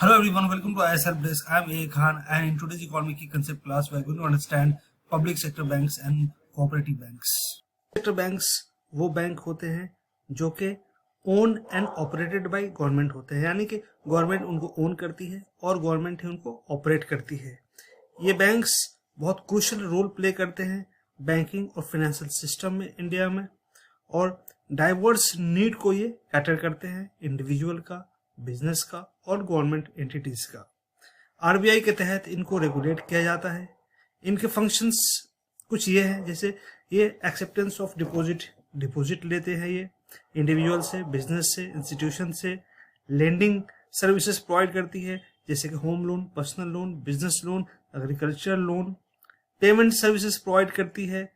Hello everyone, welcome to ISR Bliss. I am A. Khan and in today's economic key concept class we are going to understand public sector banks and cooperative banks. Sector banks वो bank होते हैं जो कि own and operated by government होते हैं, यानी कि government उनको ओन करती है और गवर्नमेंट ही उनको ऑपरेट करती है। ये बैंक्स बहुत क्रूशियल रोल प्ले करते हैं बैंकिंग और फाइनेंशियल सिस्टम में इंडिया में, और डाइवर्स नीड को ये कैटर करते हैं, इंडिविजुअल का, बिजनेस का और गवर्नमेंट एंटिटीज का। आरबीआई के तहत इनको रेगुलेट किया जाता है। इनके फंक्शंस कुछ ये हैं, जैसे ये एक्सेप्टेंस ऑफ डिपॉजिट लेते हैं ये इंडिविजुअल से, बिजनेस से, इंस्टीट्यूशन से। लेंडिंग सर्विसेज प्रोवाइड करती है जैसे कि home loan, personal loan, business loan, agriculture loan. Payment services provide करती है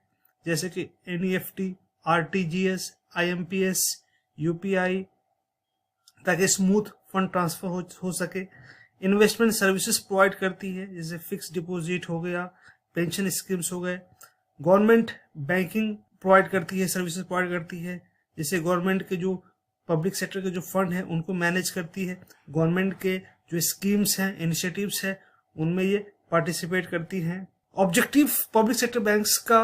जैसे कि एनईएफटी, आरटीजीएस, आईएमपीएस, यूपीआई, ताकि स्मूथ फंड ट्रांसफर हो सके। इन्वेस्टमेंट सर्विसेज प्रोवाइड करती है जैसे फिक्स डिपॉजिट हो गया, पेंशन स्कीम्स हो गए। गवर्नमेंट बैंकिंग प्रोवाइड करती है, सर्विसेज प्रोवाइड करती है, जैसे गवर्नमेंट के जो पब्लिक सेक्टर के जो फंड है उनको मैनेज करती है। गवर्नमेंट के जो स्कीम्स हैं, इनिशिएटिव्स हैं, उनमें ये पार्टिसिपेट करती हैं। ऑब्जेक्टिव पब्लिक सेक्टर बैंक्स का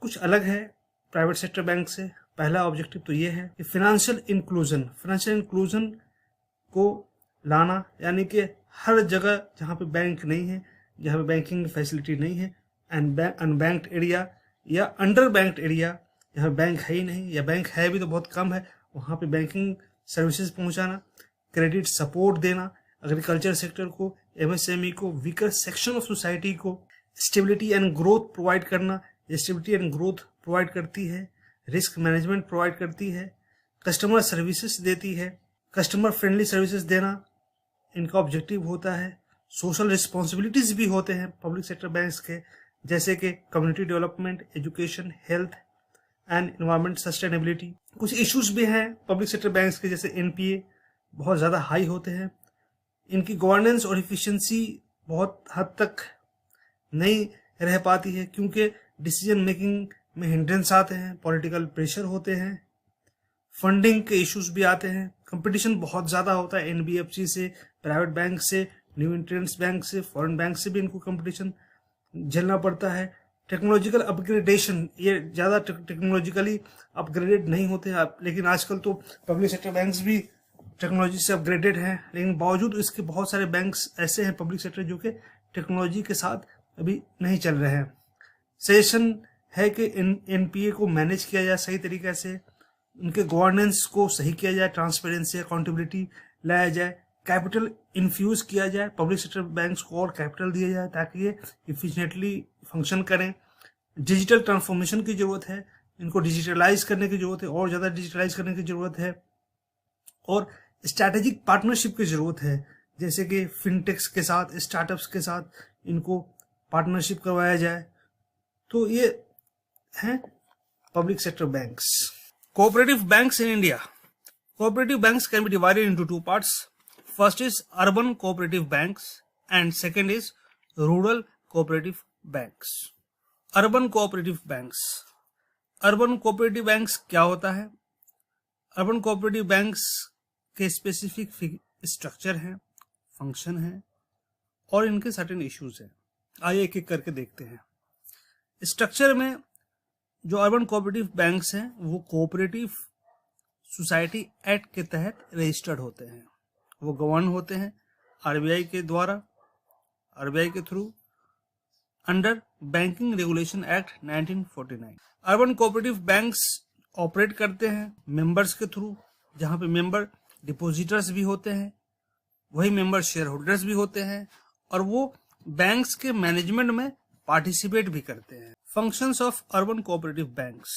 कुछ अलग है प्राइवेट सेक्टर बैंक से। पहला ऑब्जेक्टिव तो ये है कि फाइनेंशियल इंक्लूजन को लाना, यानी कि हर जगह जहाँ पे बैंक नहीं है, जहाँ पे बैंकिंग फैसिलिटी नहीं है, अनबैंक्ड एरिया या अंडर बैंक्ड एरिया जहाँ बैंक है ही नहीं या बैंक है भी तो बहुत कम है, वहाँ पे बैंकिंग सर्विसेज पहुँचाना, क्रेडिट सपोर्ट देना, एग्रीकल्चर सेक्टर को, एमएसएमई को, वीकर सेक्शन ऑफ सोसाइटी को स्टेबिलिटी एंड ग्रोथ प्रोवाइड करना। स्टेबिलिटी एंड ग्रोथ प्रोवाइड करती है, रिस्क मैनेजमेंट प्रोवाइड करती है, कस्टमर सर्विसेज देती है, कस्टमर फ्रेंडली सर्विसेज देना इनका ऑब्जेक्टिव होता है। सोशल रिस्पॉन्सिबिलिटीज भी होते हैं पब्लिक सेक्टर बैंक्स के, जैसे कि community development, education, health and environment sustainability. कुछ इश्यूज भी हैं पब्लिक सेक्टर बैंक्स के, जैसे एनपीए बहुत ज़्यादा हाई होते हैं, इनकी गवर्नेंस और इफिशिएंसी बहुत हद तक नहीं रह पाती है क्योंकि डिसीजन मेकिंग में हिंड्रेंस आते हैं, पॉलिटिकल प्रेशर होते हैं, फंडिंग के इश्यूज भी आते हैं, कंपटीशन बहुत ज़्यादा होता है एनबीएफसी से, प्राइवेट बैंक से, न्यू एंट्रेंट्स बैंक से, फॉरेन बैंक से भी इनको कंपटीशन झेलना पड़ता है। टेक्नोलॉजिकल अपग्रेडेशन, ये ज़्यादा टेक्नोलॉजिकली अपग्रेडेड नहीं होते हैं, लेकिन आजकल तो पब्लिक सेक्टर बैंक्स भी टेक्नोलॉजी से अपग्रेडेड हैं, लेकिन बावजूद इसके बहुत सारे बैंक्स ऐसे हैं पब्लिक सेक्टर जो कि टेक्नोलॉजी के साथ अभी नहीं चल रहे हैं। सजेशन है कि एनपीए को मैनेज किया जाए सही तरीके से, उनके गवर्नेंस को सही किया जाए, ट्रांसपेरेंसी, अकाउंटेबिलिटी लाया जाए, कैपिटल इन्फ्यूज किया जाए, पब्लिक सेक्टर बैंक्स को और कैपिटल दिया जाए ताकि ये इफिशिएंटली फंक्शन करें। डिजिटल ट्रांसफॉर्मेशन की जरूरत है, इनको डिजिटलाइज करने की जरूरत है, और ज़्यादा डिजिटलाइज करने की जरूरत है, और स्ट्रैटेजिक पार्टनरशिप की जरूरत है, जैसे कि फिनटेक्स के साथ, स्टार्टअप्स के साथ इनको पार्टनरशिप करवाया जाए। तो ये हैं public sector banks. Cooperative banks in India. Cooperative banks can be divided into two parts. First is urban cooperative banks and second is rural cooperative banks. Urban cooperative banks. Urban cooperative banks क्या होता है? Urban cooperative banks के specific structure हैं, function हैं और इनके certain issues हैं। आइए एक एक करके देखते हैं। स्ट्रक्चर में जो अर्बन कोऑपरेटिव बैंक्स हैं वो कोऑपरेटिव सोसाइटी एक्ट के तहत रजिस्टर्ड होते हैं, वो गवर्न होते हैं आरबीआई के द्वारा, आरबीआई के through, under banking regulation act 1949। Urban cooperative banks operate करते हैं मेंबर्स के थ्रू, जहां पे मेंबर डिपॉजिटर्स भी होते हैं, वही मेंबर शेयर होल्डर्स भी होते हैं, और वो बैंक्स के मैनेजमेंट में पार्टिसिपेट भी करते हैं। Functions of urban cooperative banks.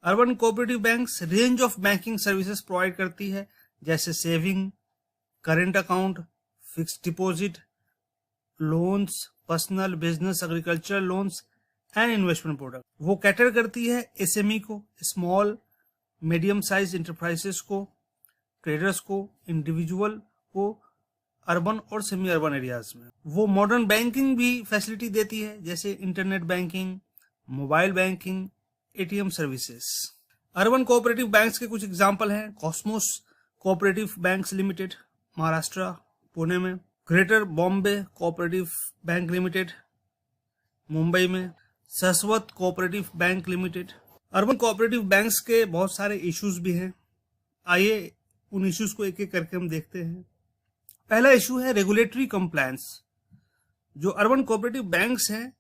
Urban cooperative banks range of banking services provide करती है, जैसे saving, current account, fixed deposit, loans, personal, business, agriculture loans and investment product. वो कैटर करती है एसएमई को, स्मॉल मीडियम साइज इंटरप्राइजेस को, traders को, individual को, अर्बन और सेमी अर्बन एरियाज में। वो मॉडर्न बैंकिंग भी फैसिलिटी देती है, जैसे internet banking, mobile banking, ATM services. Urban cooperative banks के कुछ एग्जांपल हैं: Cosmos cooperative banks limited, Maharashtra, Pune में, greater Bombay cooperative bank limited Mumbai में, Shashwat cooperative bank limited. Urban cooperative banks के बहुत सारे इश्यूज भी हैं। आइए उन इश्यूज को एक एक करके हम देखते हैं। पहला इशू है रेगुलेटरी कंप्लायंस। जो अर्बन कोऑपरेटिव बैंक्स हैं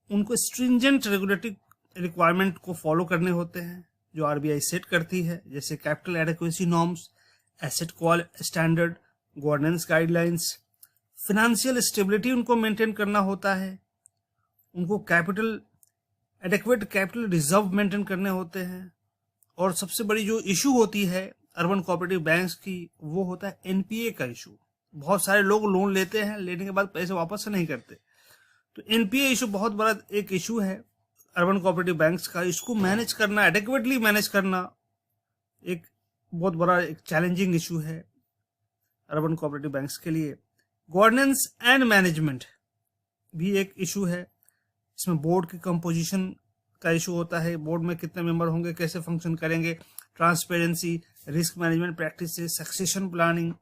उनको स्ट्रिंजेंट रेगुलेटरी रिक्वायरमेंट को फॉलो करने होते हैं जो आरबीआई सेट करती है, जैसे capital adequacy norms, asset quality standard, governance guidelines. Financial stability उनको मेंटेन करना होता है, उनको capital adequate capital reserve maintain करने होते हैं। और सबसे बड़ी जो इशू होती है अर्बन कोऑपरेटिव बैंक्स की वो होता है एनपीए का इशू। बहुत सारे लोग लोन लेते हैं, लेने के बाद पैसे वापस नहीं करते, तो एनपीए इशू बहुत बड़ा एक इशू है अर्बन कोऑपरेटिव बैंक्स का। इसको मैनेज करना, एडेक्वेटली मैनेज करना एक बहुत बड़ा एक चैलेंजिंग इशू है अर्बन कोऑपरेटिव बैंक्स के लिए। गवर्नेंस एंड मैनेजमेंट भी एक इशू है। इसमें बोर्ड की कंपोजिशन का इशू होता है, बोर्ड में कितने मेंबर होंगे, कैसे फंक्शन करेंगे, transparency, risk management practices, succession planning,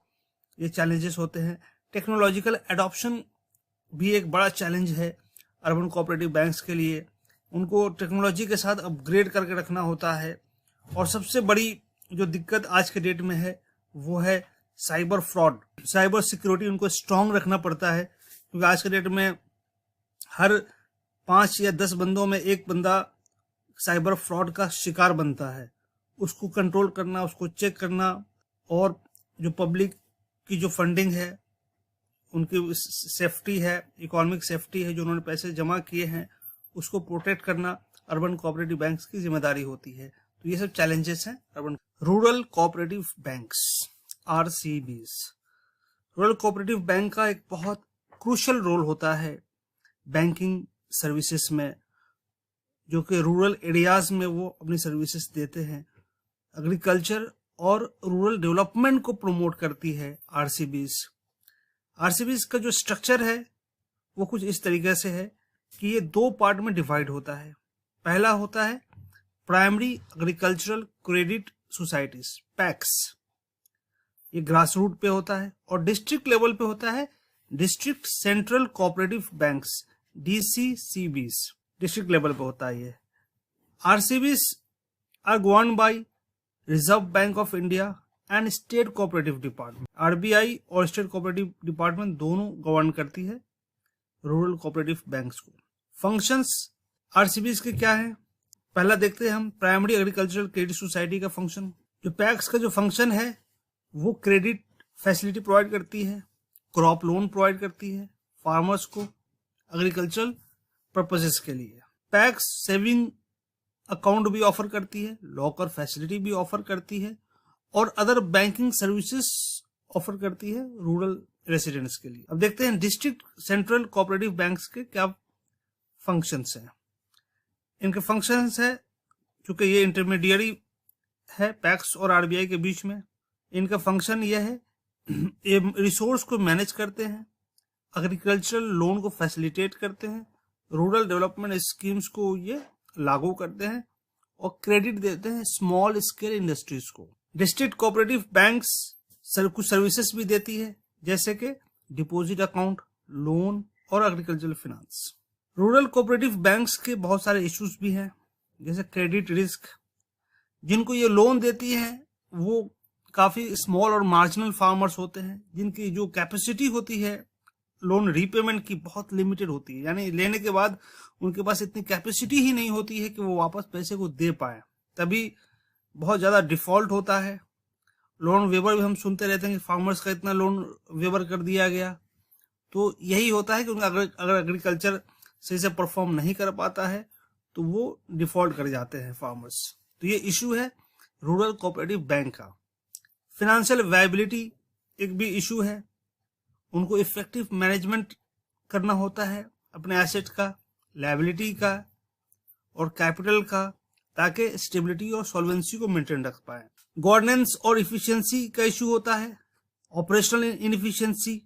ये चैलेंजेस होते हैं। टेक्नोलॉजिकल एडॉप्शन भी एक बड़ा चैलेंज है अर्बन कोऑपरेटिव बैंक्स के लिए। उनको टेक्नोलॉजी के साथ अपग्रेड करके रखना होता है। और सबसे बड़ी जो दिक्कत आज के डेट में है वो है साइबर फ्रॉड। साइबर सिक्योरिटी उनको स्ट्रांग रखना पड़ता है, क्योंकि आज के डेट में हर 5 या 10 बंदों में एक बंदा साइबर फ्रॉड का शिकार बनता है। उसको कंट्रोल करना, उसको चेक करना, और जो पब्लिक की जो फंडिंग है, उनकी सेफ्टी है, इकोनॉमिक सेफ्टी है, जो उन्होंने पैसे जमा किए हैं उसको प्रोटेक्ट करना अर्बन कोऑपरेटिव बैंक्स की जिम्मेदारी होती है। तो ये सब चैलेंजेस हैं urban. Rural cooperative banks, RCBs. रूरल कोऑपरेटिव बैंक का एक बहुत क्रूशियल रोल होता है बैंकिंग सर्विसेज में, जो कि रूरल एरियाज में वो अपनी सर्विसेज देते हैं। एग्रीकल्चर और रूरल डेवलपमेंट को प्रमोट करती है आरसीबीज। आरसीबीज का जो स्ट्रक्चर है वो कुछ इस तरीके से है कि ये 2 पार्ट में डिवाइड होता है। पहला होता है primary agricultural credit societies, PACS, ये ग्रास रूट पे होता है। और डिस्ट्रिक्ट लेवल पे होता है district central cooperative banks, DCCBs, district level पे होता है ये। RCBs are govern by Reserve Bank of India and state cooperative department. RBI और स्टेट कोऑपरेटिव डिपार्टमेंट दोनों गवर्न करती है रूरल कोऑपरेटिव बैंक्स को। फंक्शंस आरसीबीज के क्या है, पहला देखते हैं हम प्राइमरी एग्रीकल्चरल क्रेडिट सोसाइटी का फंक्शन। जो पैक्स का जो फंक्शन है वो क्रेडिट फैसिलिटी प्रोवाइड करती है, क्रॉप लोन प्रोवाइड करती है फार्मर्स को एग्रीकल्चरल पर्पसेस के लिए। पैक्स सेविंग अकाउंट भी ऑफर करती है, लॉकर फैसिलिटी भी ऑफर करती है, और अदर बैंकिंग सर्विसेज ऑफर करती है रूरल रेसिडेंट्स के लिए। अब देखते हैं डिस्ट्रिक्ट सेंट्रल कोऑपरेटिव बैंक्स के क्या फंक्शंस हैं। इनके फंक्शंस है, क्योंकि ये इंटरमीडियरी है पैक्स और आरबीआई के बीच में, इनका फंक्शन यह है ये रिसोर्स को मैनेज करते हैं, एग्रीकल्चरल लोन को फैसिलिटेट करते हैं, रूरल डेवलपमेंट स्कीम्स को ये लागू करते हैं, और क्रेडिट देते हैं स्मॉल स्केल इंडस्ट्रीज को। डिस्ट्रिक्ट कोऑपरेटिव बैंक्स कुछ सर्विसेज भी देती है, जैसे कि डिपॉजिट अकाउंट, लोन और agricultural finance. Rural cooperative banks के बहुत सारे इश्यूज भी हैं, जैसे क्रेडिट रिस्क। जिनको ये लोन देती है वो काफी स्मॉल और मार्जिनल फार्मर्स होते हैं, जिनकी जो कैपेसिटी होती है लोन रीपेमेंट की बहुत लिमिटेड होती है, यानी लेने के बाद उनके पास इतनी कैपेसिटी ही नहीं होती है कि वो वापस पैसे को दे पाए, तभी बहुत ज्यादा डिफॉल्ट होता है। लोन वेवर भी हम सुनते रहते हैं कि फार्मर्स का इतना लोन वेवर कर दिया गया, तो यही होता है कि उनका अगर एग्रीकल्चर सही से परफॉर्म नहीं कर पाता है तो वो डिफॉल्ट कर जाते हैं फार्मर्स। तो ये इशू है रूरल कोऑपरेटिव बैंक का। फिनेंशियल वायबिलिटी एक भी इशू है, उनको इफेक्टिव मैनेजमेंट करना होता है अपने एसेट का, लायबिलिटी का और कैपिटल का, ताकि स्टेबिलिटी और सॉल्वेंसी को मेंटेन रख पाए। गवर्नेंस और इफिशिएंसी का इशू होता है, ऑपरेशनल इनएफिशिएंसी,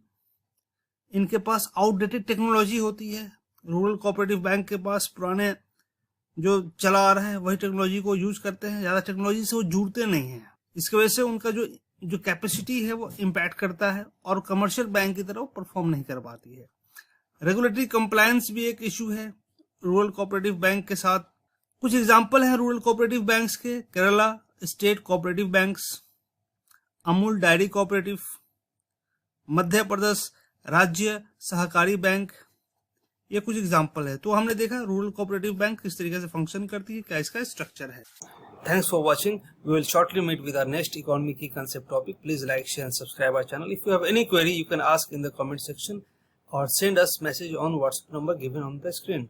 इनके पास आउटडेटेड टेक्नोलॉजी होती है। रूरल कोऑपरेटिव बैंक के पास पुराने जो चला आ रहा है वही टेक्नोलॉजी को यूज करते हैं, ज्यादा टेक्नोलॉजी से वो जुड़ते नहीं हैं। इसकी वजह से उनका जो जो कैपेसिटी है वो इम्पैक्ट करता है और कमर्शियल बैंक की तरह परफॉर्म नहीं कर पाती है। रेगुलेटरी कंप्लायंस भी एक इशू है रूरल कोऑपरेटिव बैंक के साथ। कुछ एग्जांपल हैं रूरल कोऑपरेटिव बैंक्स के: Kerala state cooperative banks, Amul dairy cooperative, Madhya Pradesh Rajya Sahakari bank, ये कुछ एग्जांपल है। तो हमने देखा रूरल कोऑपरेटिव बैंक किस तरीके से फंक्शन करती है, क्या इसका स्ट्रक्चर है। Thanks for watching. We will shortly meet with our next economy key concept topic. Please like, share and subscribe our channel. If you have any query, you can ask in the comment section or send us message on WhatsApp number given on the screen.